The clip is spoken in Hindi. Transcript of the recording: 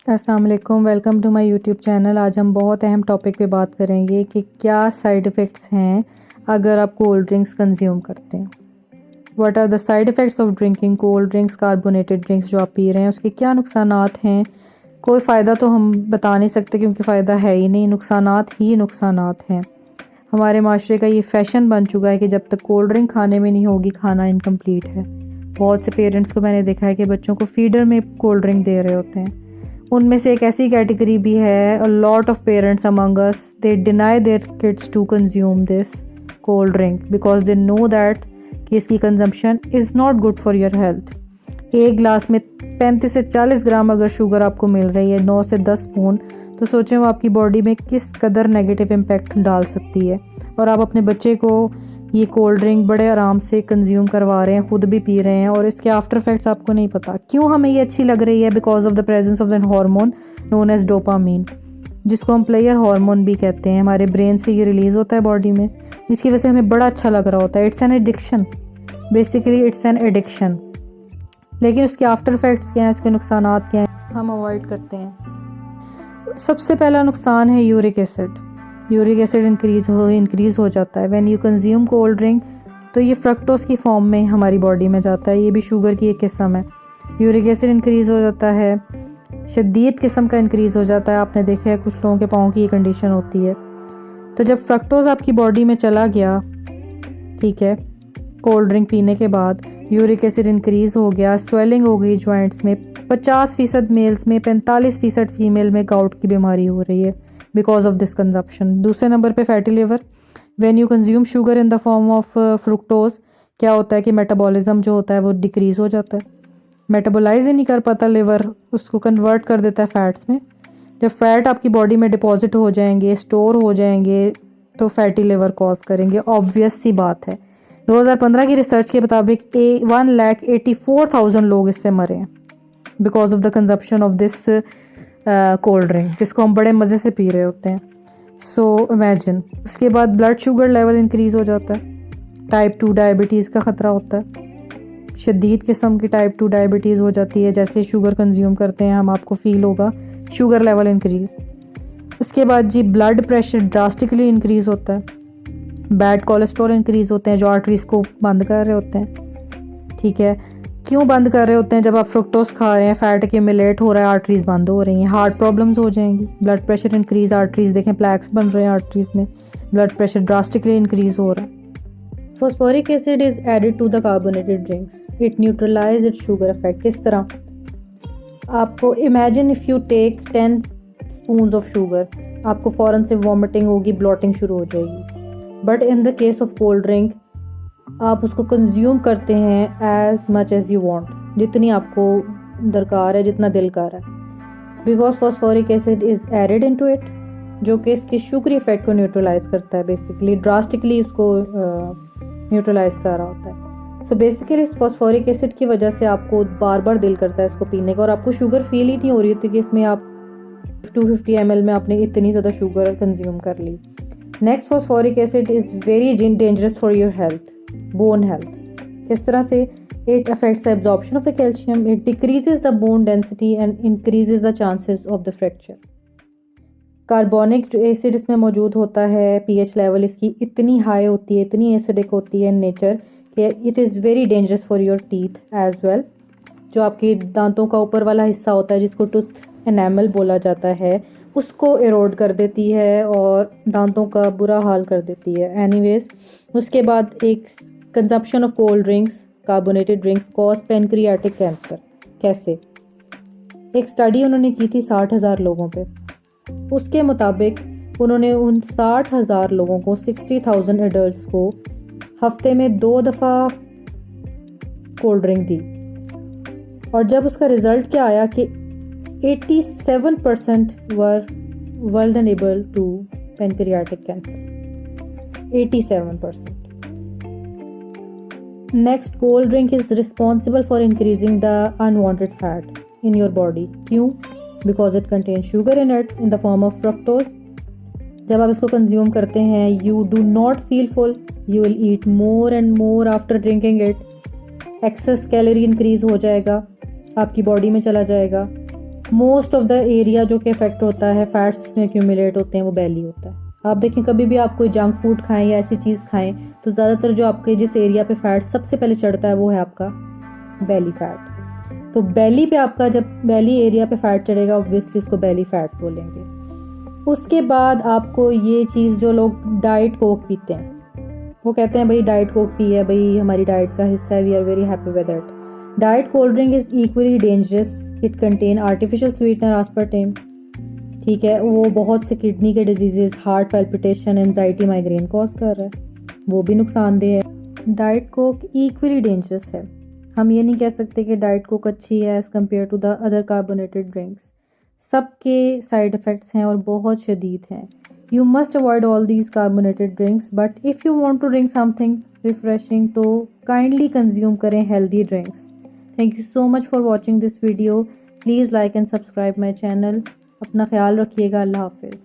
अस्सलाम वालेकुम, welcome to my YouTube channel. आज हम बहुत अहम टॉपिक पे बात करेंगे कि क्या साइड इफ़ेक्ट्स हैं अगर आप कोल्ड ड्रिंक्स कंज्यूम करते हैं। What are the side effects of drinking cold drinks, carbonated drinks जो आप पी रहे हैं उसके क्या नुकसानात हैं। कोई फ़ायदा तो हम बता नहीं सकते क्योंकि फ़ायदा है ही नहीं, नुकसानात ही नुकसानात हैं। हमारे माशरे का ये फ़ैशन बन चुका है कि जब तक कोल्ड ड्रिंक खाने में नहीं होगी खाना इनकम्प्लीट है। बहुत से पेरेंट्स को मैंने देखा है कि बच्चों को फीडर में कोल्ड ड्रिंक दे रहे होते हैं। उनमें से एक ऐसी कैटेगरी भी है, a lot of parents among us, they deny their kids to consume this cold drink because they know that कि इसकी consumption is not good for your health. एक गिलास में 35 से 40 ग्राम अगर शुगर आपको मिल रही है, 9 से 10 स्पून, तो सोचें वो आपकी बॉडी में किस कदर नेगेटिव इम्पैक्ट डाल सकती है। और आप अपने बच्चे को ये कोल्ड ड्रिंक बड़े आराम से कंज्यूम करवा रहे हैं, ख़ुद भी पी रहे हैं और इसके आफ्टर इफेक्ट्स आपको नहीं पता। क्यों हमें ये अच्छी लग रही है? Because of the presence of the hormone known as dopamine, जिसको हम प्लेयर हार्मोन भी कहते हैं। हमारे ब्रेन से ये रिलीज़ होता है बॉडी में, जिसकी वजह से हमें बड़ा अच्छा लग रहा होता है। It's an addiction, basically it's an addiction. लेकिन उसके आफ्टर इफेक्ट्स क्या हैं, उसके नुकसानात क्या हैं, हम अवॉइड करते हैं। सबसे पहला नुकसान है uric acid. Uric acid increase हो जाता है when you consume cold drink. तो ये फ्रक्टोज की फॉर्म में हमारी बॉडी में जाता है, ये भी शुगर की एक किस्म है। यूरिक एसिड इंक्रीज़ हो जाता है, शदीद किस्म का इंक्रीज़ हो जाता है। आपने देखा है कुछ लोगों के पाँव की ये कंडीशन होती है। तो जब फ्रक्टोज आपकी बॉडी में चला गया, ठीक है, कोल्ड ड्रिंक पीने के बाद यूरिक एसिड इंक्रीज़ हो गया, स्वेलिंग हो गई जॉइंट्स में। 50% मेल्स में, 45% फीमेल में गाउट की बीमारी हो रही है बिकॉज ऑफ दिस कंजप्शन। दूसरे नंबर पे fatty liver. When you consume sugar in the form of fructose, क्या होता है कि मेटाबॉलिज्म जो होता है वो डिक्रीज़ हो जाता है। मेटाबोलाइज ही नहीं कर पाता लिवर, उसको कन्वर्ट कर देता है फैट्स में। जब फैट आपकी बॉडी में डिपॉजिट हो जाएंगे, स्टोर हो जाएंगे, तो फैटी लिवर कॉज करेंगे। ऑब्वियस सी बात है। 2015 की रिसर्च के मुताबिक 1,84,000 लोग इससे मरे हैं because of the consumption of this cold drink, जिसको हम बड़े मज़े से पी रहे होते हैं। So imagine. उसके बाद ब्लड शुगर लेवल इंक्रीज़ हो जाता है, टाइप 2 डायबिटीज़ का ख़तरा होता है। शदीद किस्म की टाइप 2 डायबिटीज़ हो जाती है। जैसे शुगर कंज्यूम करते हैं हम, आपको फील होगा शुगर लेवल इंक्रीज़। उसके बाद जी ब्लड प्रेशर ड्रास्टिकली इंक्रीज़ होता है, बैड कोलेस्ट्रॉल इंक्रीज़ होते हैं जो आर्टरीज़ को बंद कर रहे होते हैं। ठीक है, क्यों बंद कर रहे होते हैं? जब आप फ्रुक्टोज खा रहे हैं, फैट एक्यूमुलेट हो रहा है, आर्टरीज बंद हो रही हैं, हार्ट प्रॉब्लम्स हो जाएंगी। ब्लड प्रेशर इंक्रीज, आर्टरीज देखें प्लैक्स बन रहे हैं आर्टरीज में, ब्लड प्रेशर ड्रास्टिकली इंक्रीज हो रहा है। Phosphoric acid is added to the carbonated drinks, it neutralize it sugar effect. किस तरह? आपको imagine if you take 10 spoon of sugar, आपको फ़ौरन से वॉमिटिंग होगी, ब्लॉटिंग शुरू हो जाएगी। But in the case of cold drink, आप उसको कंज्यूम करते हैं as much as you want, जितनी आपको दरकार है, जितना दिल कर रहा है। Because phosphoric acid is added into it, जो कि इसके शुगरी इफेक्ट को न्यूट्रलाइज करता है, बेसिकली ड्रास्टिकली उसको न्यूट्रलाइज कर रहा होता है। सो बेसिकली इस फॉस्फोरिक एसिड की वजह से आपको बार बार दिल करता है इसको पीने का, और आपको शुगर फील ही नहीं हो रही होती कि इसमें आप 250 ml में आपने इतनी ज़्यादा शुगर कंज्यूम कर ली। Next, phosphoric acid is very dangerous for your health, bone health. किस तरह से? It affects absorption of the calcium, it decreases the bone density and increases the chances of the fracture. Carbonic acid इसमें मौजूद होता है, पीएच लेवल इसकी इतनी हाई होती है, इतनी एसिडिक होती है इन नेचर कि it is very dangerous for your teeth as well. जो आपके दांतों का ऊपर वाला हिस्सा होता है, जिसको टूथ एनामल बोला जाता है, उसको इरोड कर देती है और दांतों का बुरा हाल कर देती है। एनीवेज, उसके बाद एक consumption of cold drinks, carbonated drinks cause pancreatic cancer. कैसे? एक स्टडी उन्होंने की थी 60,000 लोगों पे। उसके मुताबिक उन्होंने उन 60,000 लोगों को, 60,000 एडल्ट्स को हफ्ते में 2 दफ़ा कोल्ड ड्रिंक दी, और जब उसका रिज़ल्ट क्या आया कि 87% were vulnerable to pancreatic cancer. 87%। Next, cold drink is responsible for increasing the unwanted fat in your body. क्यों? Because it contains sugar in it in the form of fructose. जब आप इसको कंज्यूम करते हैं, you do not feel full. You will eat more and more after drinking it. Excess calorie increase हो जाएगा, आपकी बॉडी में चला जाएगा। मोस्ट ऑफ द एरिया जो कि इफेक्ट होता है, फैट्स जिसमें एक्यूमुलेट होते हैं, वो बेली होता है। आप देखें, कभी भी आप कोई जंक फूड खाएं या ऐसी चीज़ खाएं तो ज़्यादातर जो आपके जिस एरिया पे फैट सबसे पहले चढ़ता है वो है आपका बेली फैट। तो बेली पे आपका जब बेली एरिया पे फैट चढ़ेगा, ऑब्वियसली उसको बेली फैट बोलेंगे। उसके बाद आपको ये चीज़, जो लोग डाइट कोक पीते हैं वो कहते हैं भाई डाइट कोक पी है, भाई हमारी डाइट का हिस्सा है, we are very happy with it. Diet cold drink is equally dangerous, it contain artificial sweetener aspartame. ठीक है, वो बहुत से किडनी के diseases, heart palpitation, anxiety, migraine cause कर रहा है, वो भी नुकसानदेह है। डाइट कोक इक्वली डेंजरस है। हम ये नहीं कह सकते कि डाइट कोक अच्छी है as compare to the other carbonated drinks. सबके साइड इफ़ेक्ट्स हैं और बहुत शदीद हैं। You must avoid all these carbonated drinks, but if you want to drink something refreshing तो काइंडली कंज्यूम करें healthy drinks. Thank you so much for watching this video. Please like and subscribe my channel. अपना ख्याल रखिएगा। अल्लाह हाफिज़।